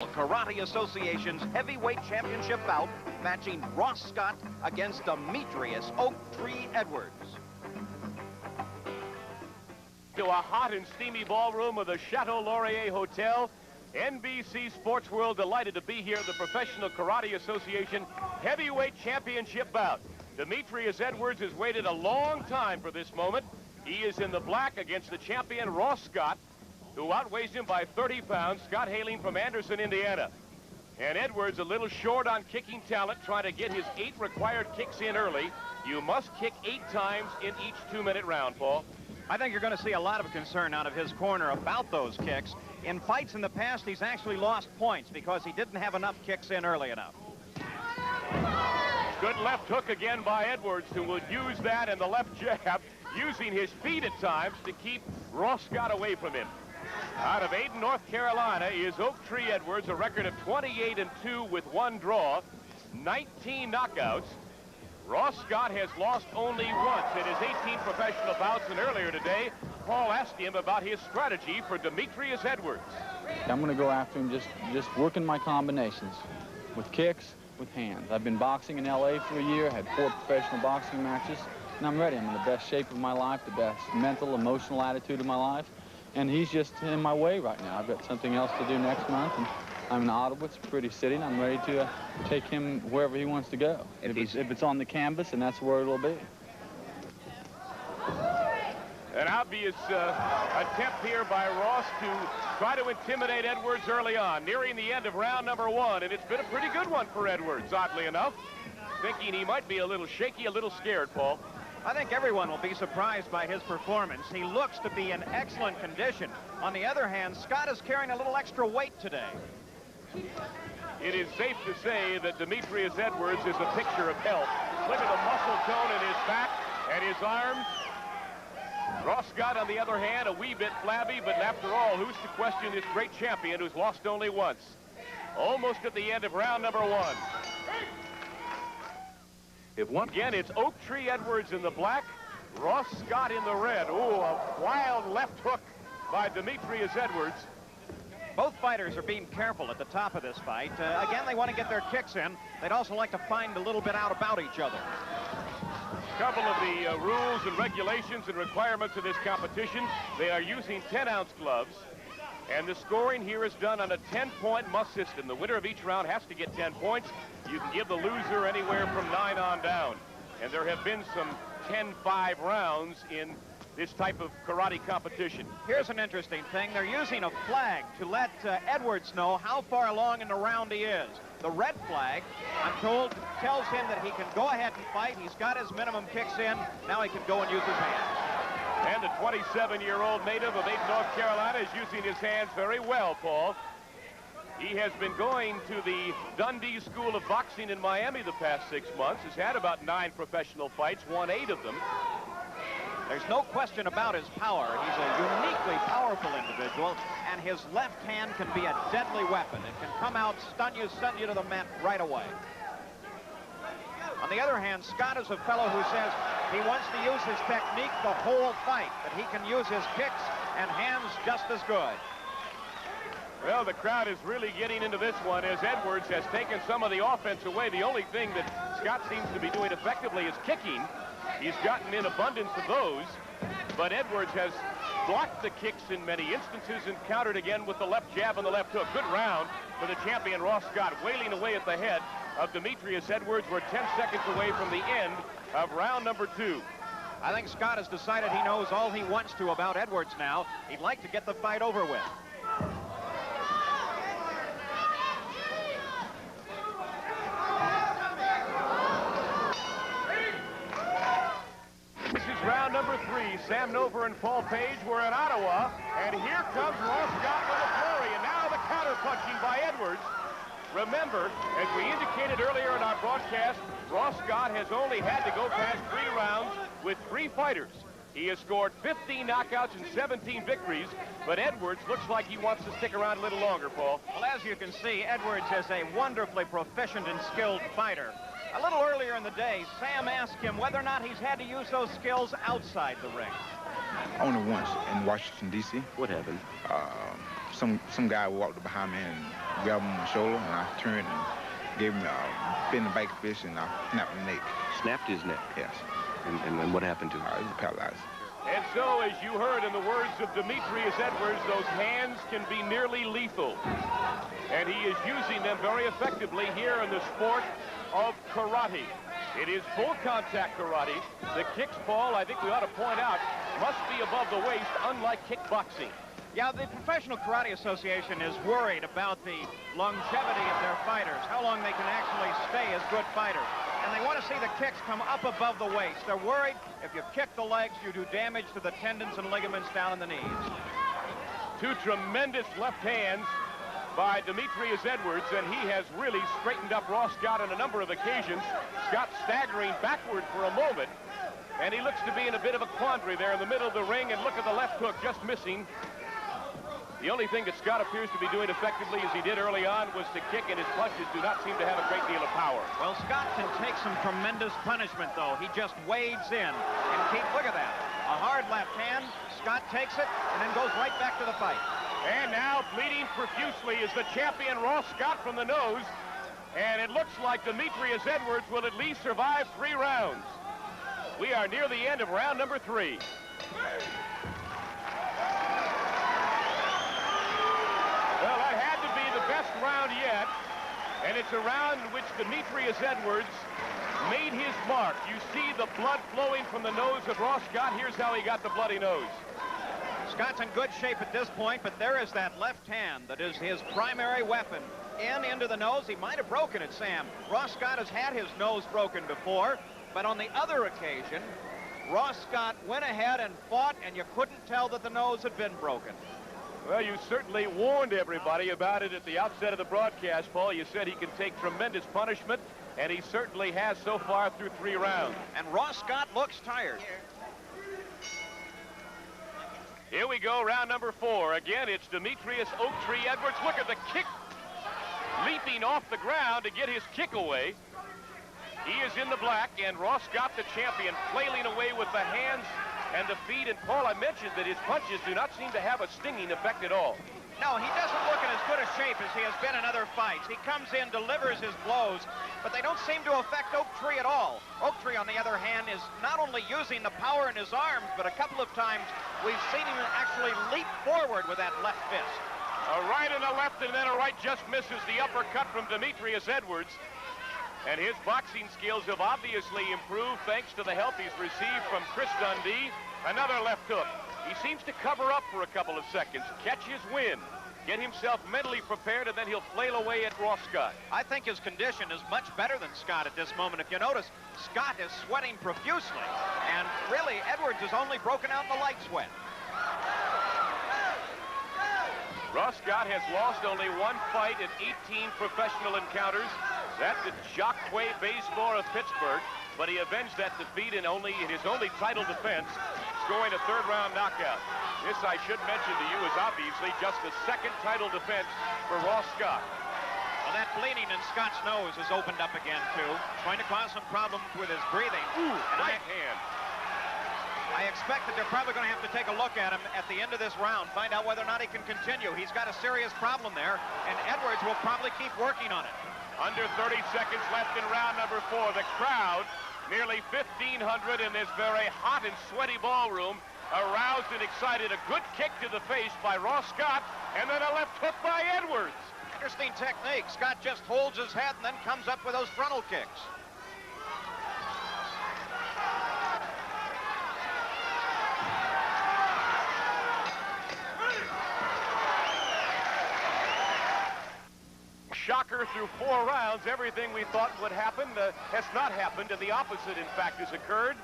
Karate Association's heavyweight championship bout, matching Ross Scott against Demetrius Oak Tree Edwards. To a hot and steamy ballroom of the Chateau Laurier Hotel, NBC Sports World delighted to be here at the Professional Karate Association heavyweight championship bout. Demetrius Edwards has waited a long time for this moment. He is in the black against the champion Ross Scott, who outweighs him by 30 pounds. Scott hailing from Anderson, Indiana. And Edwards a little short on kicking talent, trying to get his 8 required kicks in early. You must kick 8 times in each 2-minute round, Paul. I think you're going to see a lot of concern out of his corner about those kicks. In fights in the past, he's actually lost points because he didn't have enough kicks in early enough. Good left hook again by Edwards, who will use that and the left jab, using his feet at times to keep Ross Scott away from him. Out of Ayden, North Carolina is Oak Tree Edwards, a record of 28-2 with 1 draw, 19 knockouts. Ross Scott has lost only once in his 18 professional bouts, and earlier today, Paul asked him about his strategy for Demetrius Edwards. I'm going to go after him just working my combinations with kicks, with hands. I've been boxing in LA for a year, had 4 professional boxing matches, and I'm ready. I'm in the best shape of my life, the best mental, emotional attitude of my life. And he's just in my way right now. I've got something else to do next month, and I'm in Ottawa. It's a pretty city, and I'm ready to take him wherever he wants to go. If it's on the canvas, and that's where it'll be. An obvious attempt here by Ross to try to intimidate Edwards early on, nearing the end of round number 1, and it's been a pretty good one for Edwards, oddly enough. Thinking he might be a little shaky, a little scared, Paul. I think everyone will be surprised by his performance. He looks to be in excellent condition. On the other hand, Scott is carrying a little extra weight today. It is safe to say that Demetrius Edwards is a picture of health. Look at the muscle tone in his back and his arms. Ross Scott, on the other hand, a wee bit flabby, but after all, who's to question this great champion who's lost only once? Almost at the end of round number 1. Again, it's Oak Tree Edwards in the black, Ross Scott in the red. Ooh, a wild left hook by Demetrius Edwards. Both fighters are being careful at the top of this fight. Again, they want to get their kicks in. They'd also like to find a little bit out about each other. A couple of the rules and regulations and requirements of this competition. They are using 10-ounce gloves, and the scoring here is done on a 10-point must system. The winner of each round has to get 10 points. You can give the loser anywhere from 9 on down. And there have been some 10-5 rounds in this type of karate competition. Here's an interesting thing. They're using a flag to let Edwards know how far along in the round he is. The red flag, I'm told, tells him that he can go ahead and fight. He's got his minimum kicks in. Now he can go and use his hands. And the 27-year-old native of Ayden, North Carolina is using his hands very well, Paul. He has been going to the Dundee School of Boxing in Miami the past 6 months. Has had about 9 professional fights, won 8 of them. There's no question about his power. He's a uniquely powerful individual, and his left hand can be a deadly weapon. It can come out, stun you, send you to the mat right away. On the other hand, Scott is a fellow who says he wants to use his technique the whole fight, that he can use his kicks and hands just as good. Well, the crowd is really getting into this one as Edwards has taken some of the offense away. The only thing that Scott seems to be doing effectively is kicking. He's gotten in abundance of those, but Edwards has blocked the kicks in many instances and countered again with the left jab and the left hook. Good round for the champion Ross Scott, wailing away at the head of Demetrius Edwards. We're 10 seconds away from the end of round number 2. I think Scott has decided he knows all he wants to about Edwards now. He'd like to get the fight over with. Round number 3, Sam Nover and Paul Page were in Ottawa, and here comes Ross Scott with a flurry, and now the counter-punching by Edwards. Remember, as we indicated earlier in our broadcast, Ross Scott has only had to go past 3 rounds with 3 fighters. He has scored 15 knockouts and 17 victories, but Edwards looks like he wants to stick around a little longer, Paul. Well, as you can see, Edwards is a wonderfully proficient and skilled fighter. A little earlier in the day, Sam asked him whether or not he's had to use those skills outside the ring. Only once in Washington, D.C. What happened? Some guy walked behind me and grabbed him on my shoulder, and I turned and gave him a bend the back fist, and I snapped his neck. Snapped his neck? Yes. And what happened to him? He was paralyzed. And so, as you heard in the words of Demetrius Edwards, those hands can be nearly lethal. And he is using them very effectively here in the sport of karate. It is full contact karate. The kicks, Paul, I think we ought to point out, must be above the waist, unlike kickboxing. Yeah, the Professional Karate Association is worried about the longevity of their fighters, how long they can actually stay as good fighters. And they want to see the kicks come up above the waist. They're worried if you kick the legs, you do damage to the tendons and ligaments down in the knees. Two tremendous left hands by Demetrius Edwards, and he has really straightened up Ross Scott on a number of occasions. Scott staggering backward for a moment, and he looks to be in a bit of a quandary there in the middle of the ring, and look at the left hook just missing. The only thing that Scott appears to be doing effectively, as he did early on, was to kick, and his punches do not seem to have a great deal of power. Well, Scott can take some tremendous punishment, though. He just wades in and look at that. A hard left hand, Scott takes it, and then goes right back to the fight. And now, bleeding profusely, is the champion Ross Scott from the nose, and it looks like Demetrius Edwards will at least survive 3 rounds. We are near the end of round number 3. Well, that had to be the best round yet, and it's a round in which Demetrius Edwards made his mark. You see the blood flowing from the nose of Ross Scott. Here's how he got the bloody nose. Scott's in good shape at this point, but there is that left hand that is his primary weapon. Into the nose. He might have broken it, Sam. Ross Scott has had his nose broken before, but on the other occasion, Ross Scott went ahead and fought, and you couldn't tell that the nose had been broken. Well, you certainly warned everybody about it at the outset of the broadcast, Paul. You said he can take tremendous punishment, and he certainly has so far through 3 rounds. And Ross Scott looks tired. Here we go, round number 4. Again, it's Demetrius Oak Tree Edwards. Look at the kick, leaping off the ground to get his kick away. He is in the black, and Ross Scott, the champion, flailing away with the hands and the feet. And Paul, I mentioned that his punches do not seem to have a stinging effect at all. No, he doesn't look in as good a shape as he has been in other fights. He comes in, delivers his blows, but they don't seem to affect Oak Tree at all. Oak Tree, on the other hand, is not only using the power in his arms, but a couple of times we've seen him actually leap forward with that left fist. A right and a left, and then a right just misses the uppercut from Demetrius Edwards. And his boxing skills have obviously improved thanks to the help he's received from Chris Dundee. Another left hook. He seems to cover up for a couple of seconds, catch his wind, get himself mentally prepared, and then he'll flail away at Ross Scott. I think his condition is much better than Scott at this moment. If you notice, Scott is sweating profusely, and really, Edwards is only broken out in the light sweat. Ross Scott has lost only 1 fight in 18 professional encounters. That's at Jacques Baseball of Pittsburgh, but he avenged that defeat in his only title defense, scoring a 3rd-round knockout. This, I should mention to you, is obviously just the 2nd title defense for Ross Scott. Well, that bleeding in Scott's nose has opened up again, too. It's going to cause some problems with his breathing. Ooh, and right hand. I expect that they're probably going to have to take a look at him at the end of this round, find out whether or not he can continue. He's got a serious problem there, and Edwards will probably keep working on it. Under 30 seconds left in round number 4. The crowd, nearly 1,500 in this very hot and sweaty ballroom, aroused and excited. A good kick to the face by Ross Scott, and then a left hook by Edwards. Interesting technique. Scott just holds his head and then comes up with those frontal kicks. Shocker, through 4 rounds, everything we thought would happen has not happened, and the opposite, in fact, has occurred,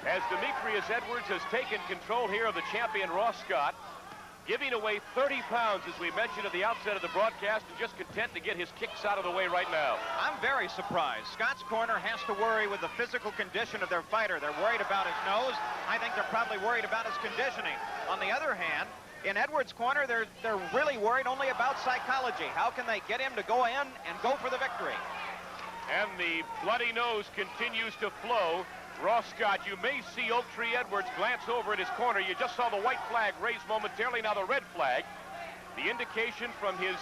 as Demetrius Edwards has taken control here of the champion Ross Scott, giving away 30 pounds, as we mentioned at the outset of the broadcast, and just content to get his kicks out of the way right now. I'm very surprised. Scott's corner has to worry with the physical condition of their fighter. They're worried about his nose. I think they're probably worried about his conditioning. On the other hand, in Edwards' corner, they're really worried only about psychology. How can they get him to go in and go for the victory? And the bloody nose continues to flow. Ross Scott, you may see Oak Tree Edwards glance over at his corner. You just saw the white flag raised momentarily, now the red flag. The indication from his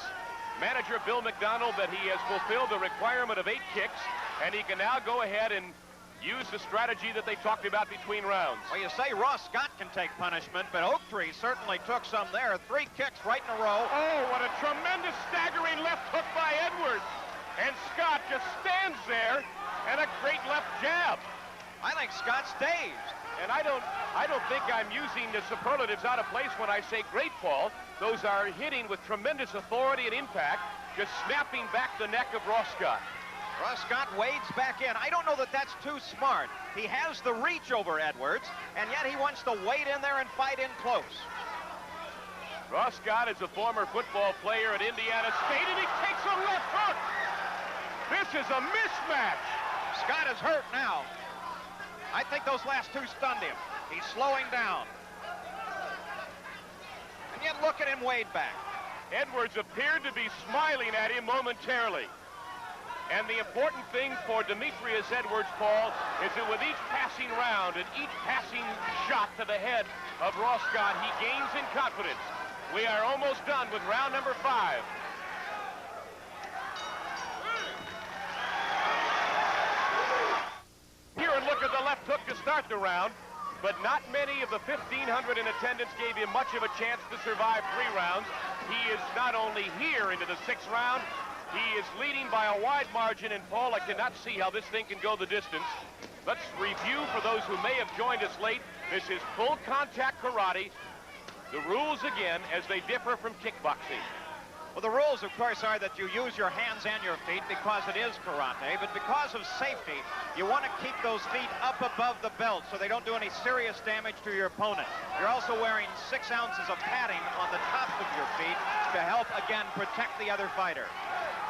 manager Bill McDonald that he has fulfilled the requirement of 8 kicks, and he can now go ahead and use the strategy that they talked about between rounds. Well, you say Ross Scott can take punishment, but Oaktree certainly took some there. 3 kicks right in a row. Oh, what a tremendous staggering left hook by Edwards. And Scott just stands there, and a great left jab. I think Scott's dazed. And I don't think I'm using the superlatives out of place when I say great, Paul. Those are hitting with tremendous authority and impact, just snapping back the neck of Ross Scott. Ross Scott wades back in. I don't know that that's too smart. He has the reach over Edwards, and yet he wants to wade in there and fight in close. Ross Scott is a former football player at Indiana State, and he takes a left hook. This is a mismatch. Scott is hurt now. I think those last 2 stunned him. He's slowing down. And yet look at him wade back. Edwards appeared to be smiling at him momentarily. And the important thing for Demetrius Edwards, Paul, is that with each passing round and each passing shot to the head of Ross Scott, he gains in confidence. We are almost done with round number 5. Here and look at the left hook to start the round, but not many of the 1,500 in attendance gave him much of a chance to survive 3 rounds. He is not only here into the 6th round, he is leading by a wide margin, and Paul, I cannot see how this thing can go the distance. Let's review for those who may have joined us late. This is full contact karate. The rules again, as they differ from kickboxing. Well, the rules, of course, are that you use your hands and your feet because it is karate, but because of safety, you want to keep those feet up above the belt so they don't do any serious damage to your opponent. You're also wearing 6 ounces of padding on the tops of your feet to help, again, protect the other fighter.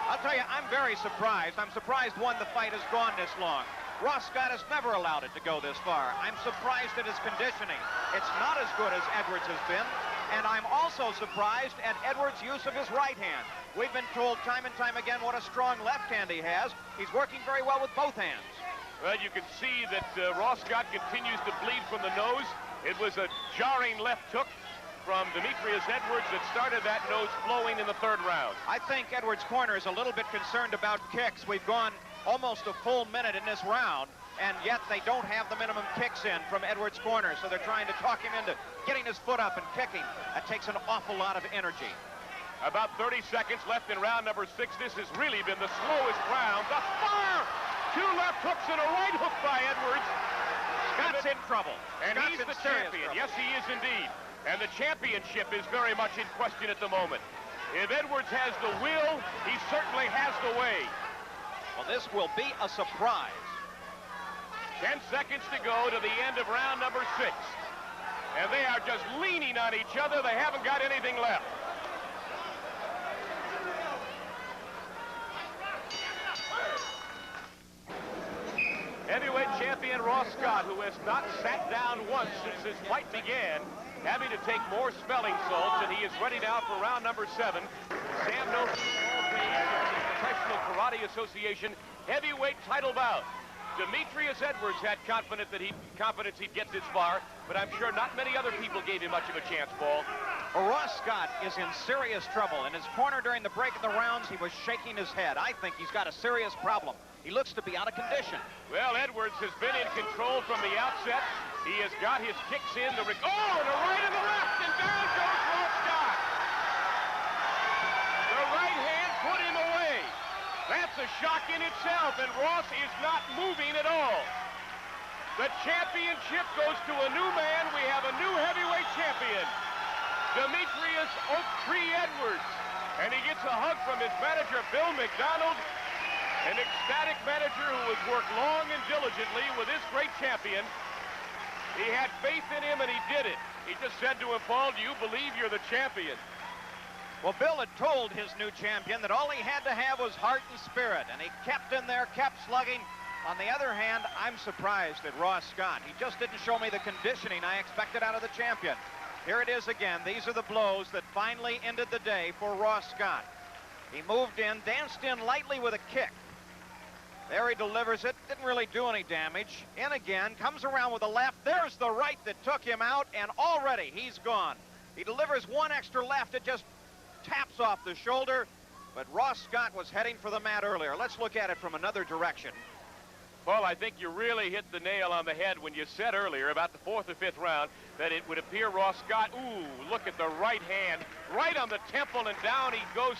I'll tell you, I'm very surprised. I'm surprised, one, the fight has gone this long. Ross Scott has never allowed it to go this far. I'm surprised at his conditioning. It's not as good as Edwards has been. And I'm also surprised at Edwards' use of his right hand. We've been told time and time again what a strong left hand he has. He's working very well with both hands. Well, you can see that Ross Scott continues to bleed from the nose. It was a jarring left hook from Demetrius Edwards that started that nose flowing in the 3rd round. I think Edwards' corner is a little bit concerned about kicks. We've gone almost a full minute in this round, and yet they don't have the minimum kicks in from Edwards' corner, so they're trying to talk him into getting his foot up and kicking. That takes an awful lot of energy. About 30 seconds left in round number 6. This has really been the slowest round thus far. 2 left hooks and a right hook by Edwards. Scott's in trouble. And he's the champion. Yes, he is indeed. And the championship is very much in question at the moment. If Edwards has the will, he certainly has the way. Well, this will be a surprise. 10 seconds to go to the end of round number 6. And they are just leaning on each other. They haven't got anything left. Heavyweight champion Ross Scott, who has not sat down once since this fight began, having to take more smelling salts, and he is ready now for round number 7. Sam Noten, the Professional Karate Association heavyweight title bout. Demetrius Edwards had confidence he'd get this far, but I'm sure not many other people gave him much of a chance, Paul. Well, Ross Scott is in serious trouble. In his corner during the break of the rounds, he was shaking his head. I think he's got a serious problem. He looks to be out of condition. Well, Edwards has been in control from the outset. He has got his kicks in. And a right and the left, and down goes Ross Scott. The right hand put him away. That's a shock in itself, and Ross is not moving at all. The championship goes to a new man. We have a new heavyweight champion, Demetrius Oaktree Edwards. And he gets a hug from his manager, Bill McDonald, an ecstatic manager who has worked long and diligently with this great champion. He had faith in him, and he did it. He just said to him, Paul, do you believe you're the champion? Well, Bill had told his new champion that all he had to have was heart and spirit, and he kept in there, kept slugging. On the other hand, I'm surprised at Ross Scott. He just didn't show me the conditioning I expected out of the champion. Here it is again. These are the blows that finally ended the day for Ross Scott. He moved in, danced in lightly with a kick. There he delivers it. Didn't really do any damage. In again, comes around with a left. There's the right that took him out, and already he's gone. He delivers one extra left. It just taps off the shoulder. But Ross Scott was heading for the mat earlier. Let's look at it from another direction. Paul, I think you really hit the nail on the head when you said earlier about the 4th or 5th round that it would appear Ross Scott, ooh, look at the right hand, right on the temple, and down he goes,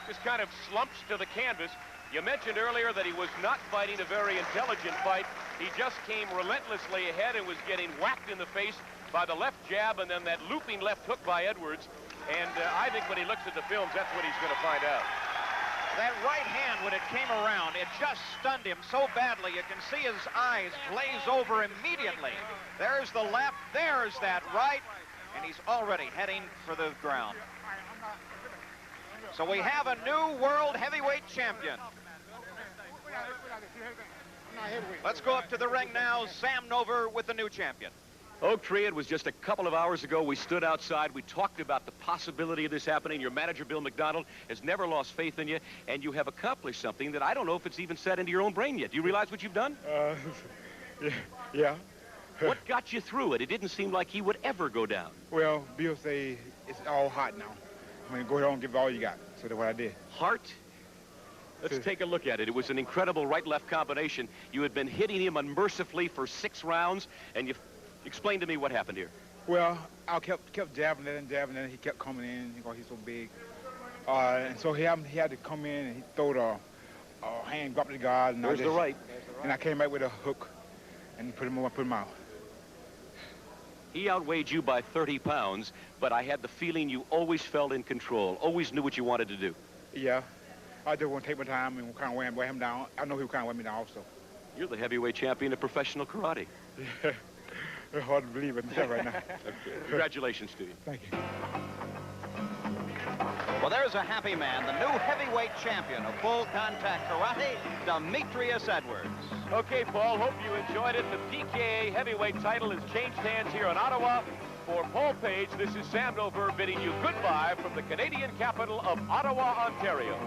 just kind of slumps to the canvas. You mentioned earlier that he was not fighting a very intelligent fight. He just came relentlessly ahead and was getting whacked in the face by the left jab and then that looping left hook by Edwards. And I think when he looks at the films, that's what he's going to find out. That right hand, when it came around, it just stunned him so badly. You can see his eyes glaze over immediately. There's the left, there's that right, and he's already heading for the ground. So we have a new world heavyweight champion. Let's go up to the ring now. Sam Nover with the new champion. Oak Tree, it was just a couple of hours ago. We stood outside. We talked about the possibility of this happening. Your manager, Bill McDonald, has never lost faith in you, and you have accomplished something that I don't know if it's even set into your own brain yet. Do you realize what you've done? Yeah. What got you through it? It didn't seem like he would ever go down. Well, Bill say it's all hot now. I mean, go ahead and give it all you got. So that's what I did. Heart? Let's take a look at it. It was an incredible right-left combination. You had been hitting him unmercifully for 6 rounds, and you... Explain to me what happened here. Well, I kept jabbing it and jabbing it, and he kept coming in because he's so big. And so he had to come in, and he threw the hand, dropped the guard. And There's the right. And I came back with a hook and put him out. He outweighed you by 30 pounds, but I had the feeling you always felt in control, always knew what you wanted to do. Yeah. I just want to take my time and kind of weigh him down. I know he would kind of weigh me down also. You're the heavyweight champion of professional karate. Yeah. It's hard to believe it myself right now. Congratulations to you. Thank you. Well, there's a happy man, the new heavyweight champion of full contact karate, Demetrius Edwards. Okay, Paul, hope you enjoyed it. The PKA heavyweight title has changed hands here in Ottawa. For Paul Page, this is Sam Nover bidding you goodbye from the Canadian capital of Ottawa, Ontario.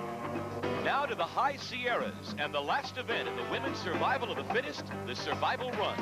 Now to the High Sierras and the last event in the women's survival of the fittest, the Survival Run.